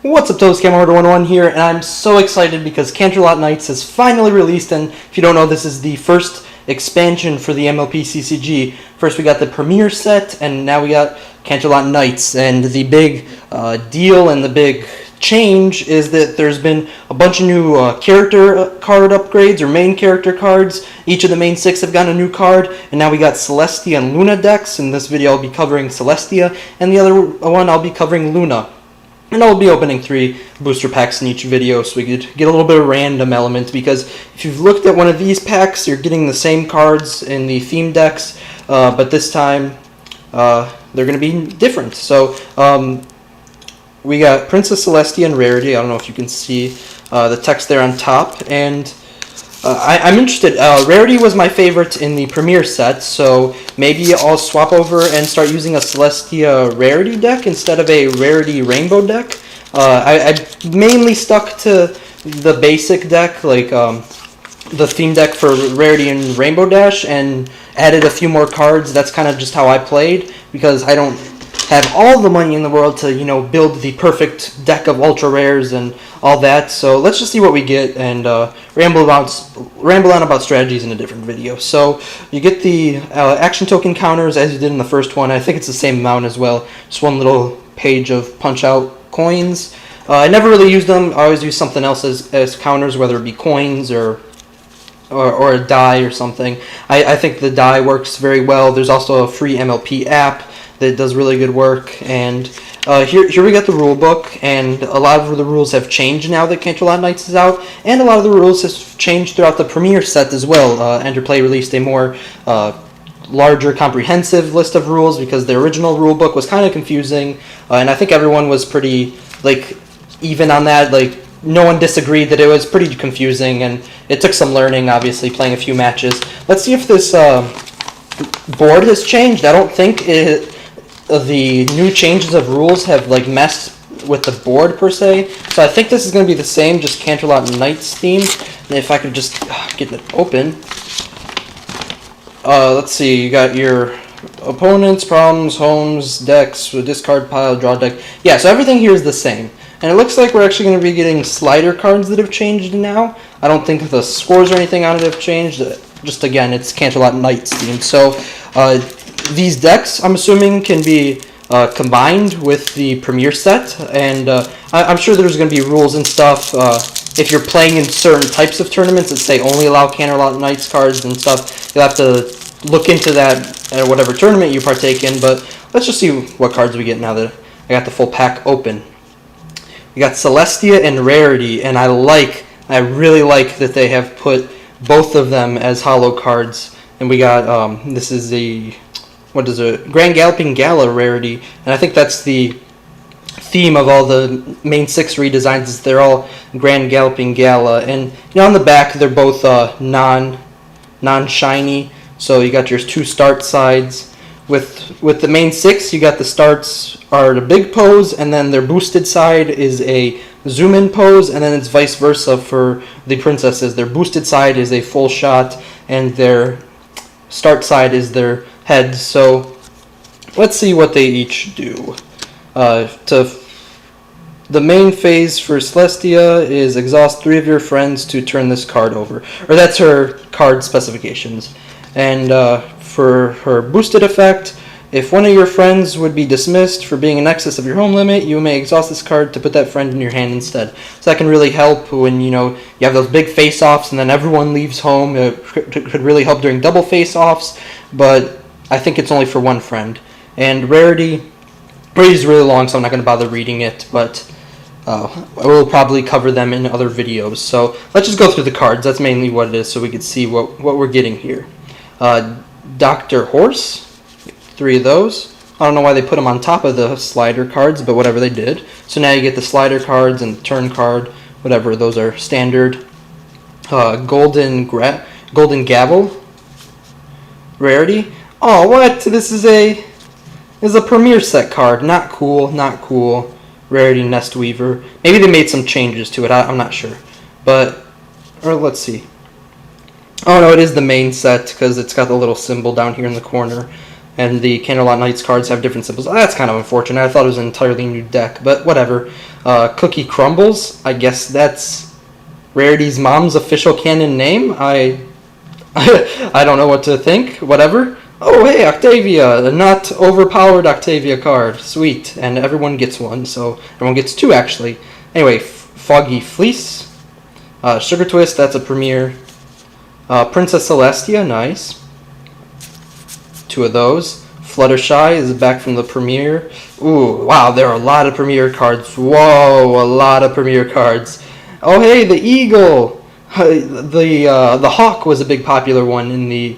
What's up, Toastcamera101 here, and I'm so excited because Canterlot Knights has finally released, and if you don't know, this is the first expansion for the MLP CCG. First we got the Premier set, and now we got Canterlot Knights, and the big deal and the big change is that there's been a bunch of new character card upgrades, or main character cards. Each of the main 6 have gotten a new card, and now we got Celestia and Luna decks. In this video I'll be covering Celestia, and the other one I'll be covering Luna. And I'll be opening 3 booster packs in each video so we could get a little bit of random element, because if you've looked at one of these packs, you're getting the same cards in the theme decks, but this time they're going to be different. So we got Princess Celestia and Rarity. I don't know if you can see the text there on top, and I'm interested. Rarity was my favorite in the Premier set, so maybe I'll swap over and start using a Celestia Rarity deck instead of a Rarity Rainbow deck. I mainly stuck to the basic deck, like the theme deck for Rarity and Rainbow Dash, and added a few more cards. That's kind of just how I played, because I don't have all the money in the world to, you know, build the perfect deck of ultra rares and all that. So let's just see what we get and ramble on about strategies in a different video. So you get the action token counters as you did in the first one. I think it's the same amount as well. Just one little page of punch out coins. I never really used them. I always use something else as counters, whether it be coins or a die or something. I think the die works very well. There's also a free MLP app that does really good work, and here we got the rule book, and a lot of the rules have changed now that Canterlot Knights is out, and a lot of the rules have changed throughout the Premier set as well. Enterplay released a more larger, comprehensive list of rules, because the original rule book was kind of confusing, and I think everyone was pretty even on that. No one disagreed that it was pretty confusing, and it took some learning, obviously, playing a few matches. Let's see if this board has changed. I don't think the new changes of rules have messed with the board per se, so I think this is going to be the same, just Canterlot Knights themed. And if I could just get it open, let's see. You got your opponents, problems, homes, decks, discard pile, draw deck. Yeah, so everything here is the same, and it looks like we're actually going to be getting slider cards that have changed now. I don't think the scores or anything on it have changed. Just again, it's Canterlot Knights themed. So these decks, I'm assuming, can be combined with the Premier set, and I'm sure there's going to be rules and stuff. If you're playing in certain types of tournaments that say only allow Canterlot Knights cards and stuff, you'll have to look into that at whatever tournament you partake in. But let's just see what cards we get now that I got the full pack open. We got Celestia and Rarity, and I really like that they have put both of them as holo cards. And we got this is a Grand Galloping Gala Rarity, and I think that's the theme of all the main 6 redesigns, is they're all Grand Galloping Gala. And on the back they're both non-shiny, so you got your 2 start sides. With the main 6, you got the starts are the big pose, and then their boosted side is a zoom in pose, and then it's vice versa for the princesses. Their boosted side is a full shot, and their start side is their head. So let's see what they each do. The main phase for Celestia is exhaust 3 of your friends to turn this card over, or that's her card specifications. And for her boosted effect, if one of your friends would be dismissed for being in excess of your home limit, you may exhaust this card to put that friend in your hand instead. So that can really help when you have those big face-offs and then everyone leaves home. It could really help during double face-offs, but I think it's only for one friend. And Rarity's really long, so I'm not going to bother reading it, but I will probably cover them in other videos. So let's just go through the cards. That's mainly what it is, so we can see what we're getting here. Dr. Horse, 3 of those. I don't know why they put them on top of the slider cards, but whatever, they did. So now you get the slider cards and the turn card, whatever, those are standard. Golden Gavel Rarity. Oh, what? This is a Premier set card. Not cool, not cool. Rarity Nest Weaver. Maybe they made some changes to it. I'm not sure. Or let's see. Oh no, it is the main set, because it's got the little symbol down here in the corner. and the Canterlot Knights cards have different symbols. That's kind of unfortunate. I thought it was an entirely new deck, but whatever. Cookie Crumbles. I guess that's Rarity's mom's official canon name. I don't know what to think. Whatever. Oh, hey, Octavia. A not overpowered Octavia card. Sweet. And everyone gets one, so everyone gets two, actually. Anyway, Foggy Fleece. Sugar Twist, that's a premiere. Princess Celestia, nice. Two of those. Fluttershy is back from the premiere. Ooh, wow, there are a lot of premiere cards. Whoa, a lot of premiere cards. Oh, hey, the Eagle. The Hawk was a big popular one in the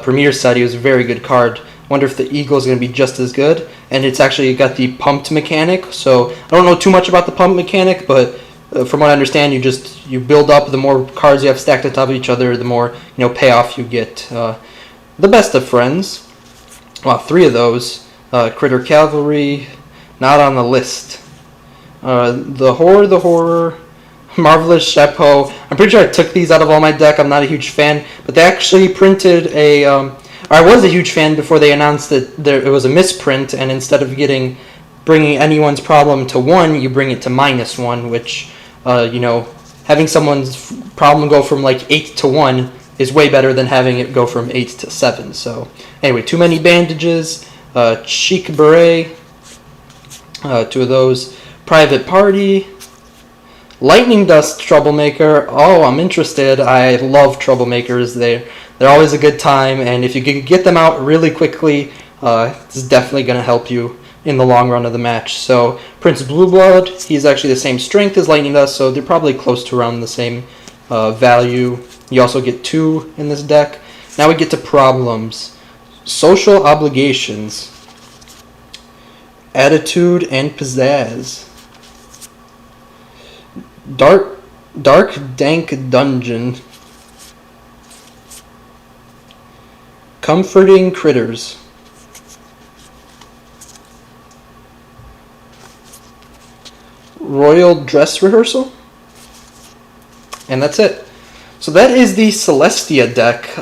premiere set. He was a very good card. Wonder if the Eagle is going to be just as good. And it's actually got the pumped mechanic. So I don't know too much about the pump mechanic, but from what I understand, you build up. The more cards you have stacked on top of each other, the more payoff you get. The Best of Friends. Wow, three of those. Critter Cavalry, not on the list. The Horror. Marvelous Chapeau. I'm pretty sure I took these out of all my deck. I'm not a huge fan, but they actually printed a. I was a huge fan before they announced that it was a misprint, and instead of bringing anyone's problem to 1, you bring it to -1, which, having someone's problem go from like 8 to 1 is way better than having it go from 8 to 7. So anyway, Too Many Bandages, Chic Beret, two of those, Private Party. Lightning Dust Troublemaker. Oh, I'm interested. I love Troublemakers. They're always a good time, and if you can get them out really quickly, it's definitely going to help you in the long run of the match. So Prince Blueblood, he's actually the same strength as Lightning Dust, so they're probably close to around the same value. You also get 2 in this deck. Now we get to problems. Social Obligations. Attitude and Pizzazz. Dark Dank Dungeon. Comforting Critters. Royal Dress Rehearsal. And that's it. So that is the Celestia deck.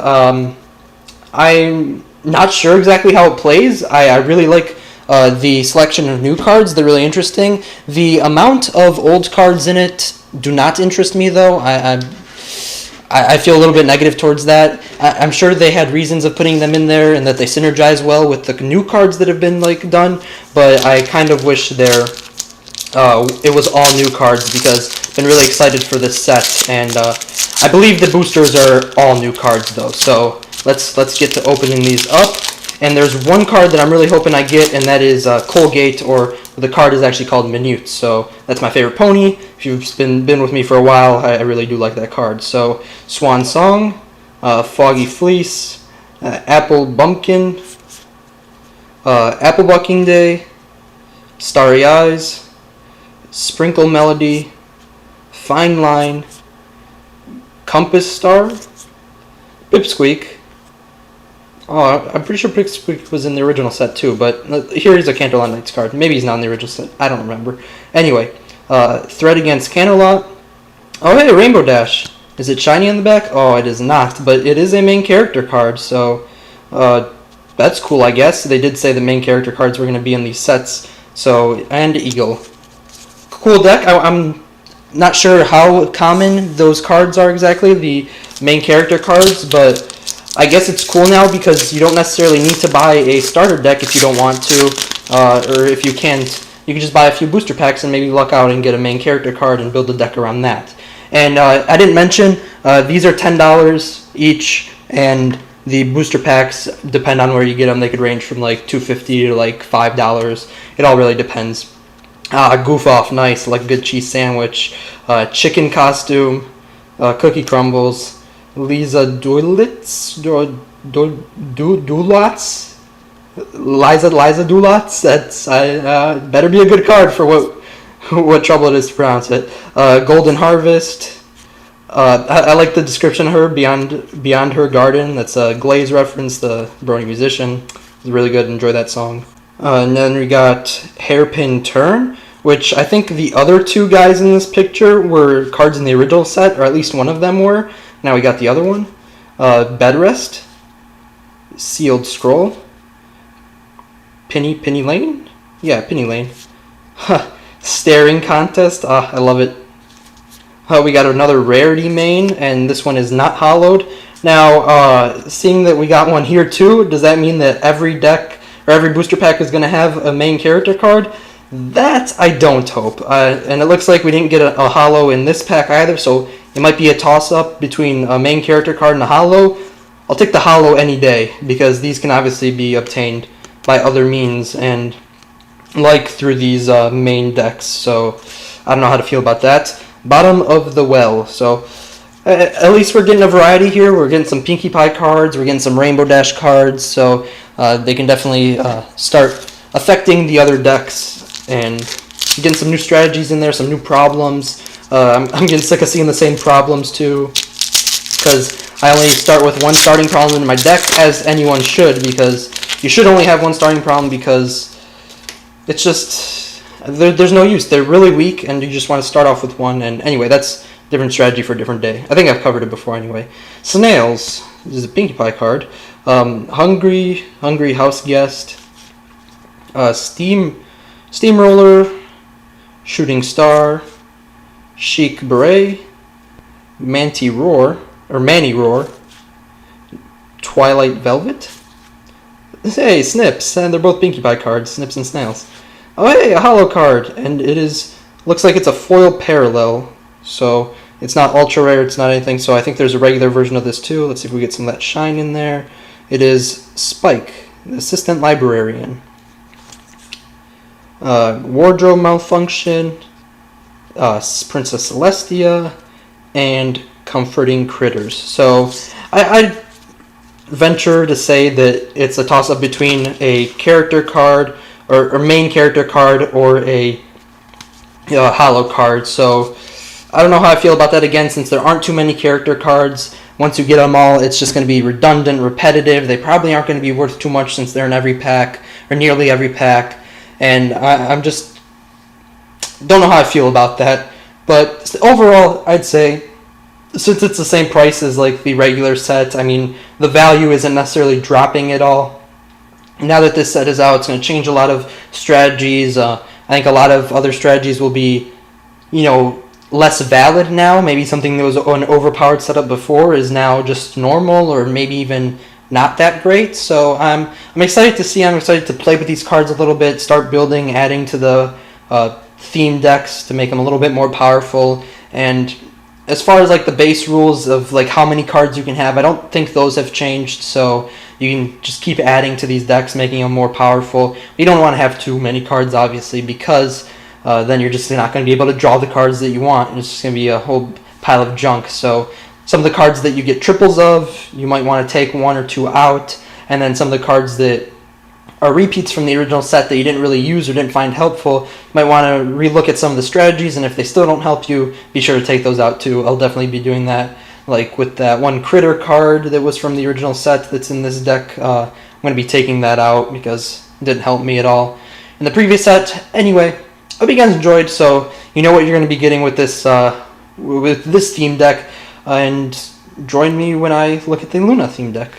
I'm not sure exactly how it plays. I really like the selection of new cards. They're really interesting. The amount of old cards in it do not interest me, though. I feel a little bit negative towards that. I'm sure they had reasons of putting them in there and that they synergize well with the new cards that have been done, but I kind of wish it was all new cards, because I've been really excited for this set, and I believe the boosters are all new cards, though. So let's get to opening these up. And there's one card that I'm really hoping I get, and that is Colgate, or the card is actually called Minute. So that's my favorite pony. If you've been with me for a while, I really do like that card. So Swan Song, Foggy Fleece, Apple Bumpkin, Apple Bucking Day, Starry Eyes, Sprinkle Melody, Fine Line, Compass Star, Pipsqueak. Oh, I'm pretty sure Pipsqueak was in the original set too, but here's a Canterlot Knights card. Maybe he's not in the original set. I don't remember. Anyway, Threat Against Canterlot. Oh, hey, Rainbow Dash. Is it shiny on the back? Oh, it is not, but it is a main character card, so that's cool, I guess. They did say the main character cards were going to be in these sets, so, and Eagle. Cool deck. I'm not sure how common those cards are exactly, the main character cards, but I guess it's cool now because you don't necessarily need to buy a starter deck if you don't want to, or if you can't, you can just buy a few booster packs and maybe luck out and get a main character card and build a deck around that. And I didn't mention, these are $10 each, and the booster packs depend on where you get them. They could range from like $2.50 to like $5. It all really depends. Goof Off, nice, like a good cheese sandwich. Chicken Costume, Cookie Crumbles, Lisa Doolitz, Doolats, Liza Doolats. That's better be a good card for what trouble it is to pronounce it. Golden Harvest. I like the description of her, Beyond Her Garden. That's a Glaze reference, the Brony musician. It's really good. Enjoy that song. And then we got Hairpin Turn, which I think the other two guys in this picture were cards in the original set, or at least one of them were. Now we got the other one. Bedrest, Sealed Scroll, Penny Lane? Yeah, Penny Lane. Huh. Staring contest. I love it. We got another rarity main, and this one is not hollowed. Now, seeing that we got one here too, does that mean that every deck or every booster pack is going to have a main character card? That I don't hope. And it looks like we didn't get a hollow in this pack either, so it might be a toss-up between a main character card and a hollow. I'll take the hollow any day, because these can obviously be obtained by other means, and like through these main decks, so I don't know how to feel about that. Bottom of the well, so at least we're getting a variety here. We're getting some Pinkie Pie cards, we're getting some Rainbow Dash cards, so they can definitely start affecting the other decks, and getting some new strategies in there, some new problems. I'm getting sick of seeing the same problems too, because I only start with one starting problem in my deck, as anyone should, because you should only have one starting problem, because it's just, there's no use. They're really weak, and you just want to start off with one. And anyway, that's a different strategy for a different day. I think I've covered it before anyway. Snails. This is a Pinkie Pie card. Hungry House Guest. Steamroller. Shooting Star. Chic Beret. Manny Roar. Twilight Velvet. Hey, Snips, and they're both Pinkie Pie cards, Snips and Snails. Oh hey, a hollow card, and it looks like it's a foil parallel, so it's not ultra rare, it's not anything, so I think there's a regular version of this too. Let's see if we get some of that shine in there. It is Spike, the Assistant Librarian. Wardrobe Malfunction, Princess Celestia, and Comforting Critters. So I'd venture to say that it's a toss-up between a character card or main character card or a hollow card. So I don't know how I feel about that, again, since there aren't too many character cards. Once you get them all, it's just going to be redundant, repetitive. They probably aren't going to be worth too much since they're in every pack, or nearly every pack. And I'm just don't know how I feel about that. But overall, I'd say, since it's the same price as like the regular set, I mean, the value isn't necessarily dropping at all. Now that this set is out, it's going to change a lot of strategies. I think a lot of other strategies will be, less valid now. Maybe something that was an overpowered setup before is now just normal, or maybe even not that great. So I'm excited to see. I'm excited to play with these cards a little bit, start building, adding to the theme decks to make them a little bit more powerful. And as far as like the base rules of like how many cards you can have, I don't think those have changed. So you can just keep adding to these decks, making them more powerful. You don't want to have too many cards, obviously, because then you're just not going to be able to draw the cards that you want, and it's just going to be a whole pile of junk. So some of the cards that you get triples of, you might want to take one or two out, and then some of the cards that are repeats from the original set that you didn't really use or didn't find helpful, you might want to relook at some of the strategies, and if they still don't help you, be sure to take those out too. I'll definitely be doing that, like with that one critter card that was from the original set that's in this deck. I'm going to be taking that out because it didn't help me at all in the previous set. Anyway, hope you guys enjoyed. So you know what you're going to be getting with this theme deck, and join me when I look at the Luna theme deck.